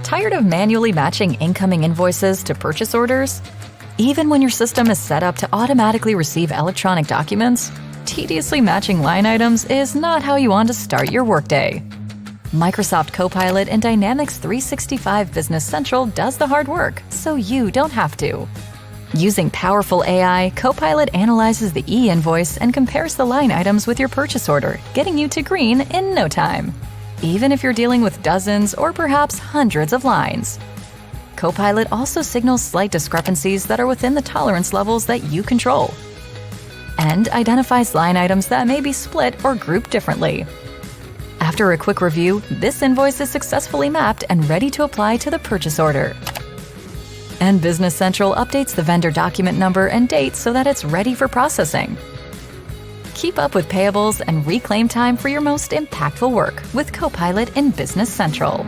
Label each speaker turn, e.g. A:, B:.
A: Tired of manually matching incoming invoices to purchase orders? Even when your system is set up to automatically receive electronic documents, tediously matching line items is not how you want to start your workday. Microsoft Copilot in Dynamics 365 Business Central does the hard work, so you don't have to. Using powerful AI, Copilot analyzes the e-invoice and compares the line items with your purchase order, getting you to green in no time, even if you're dealing with dozens or perhaps hundreds of lines. Copilot also signals slight discrepancies that are within the tolerance levels that you control, and identifies line items that may be split or grouped differently. After a quick review, this invoice is successfully mapped and ready to apply to the purchase order. And Business Central updates the vendor document number and date so that it's ready for processing. Keep up with payables and reclaim time for your most impactful work with Copilot in Business Central.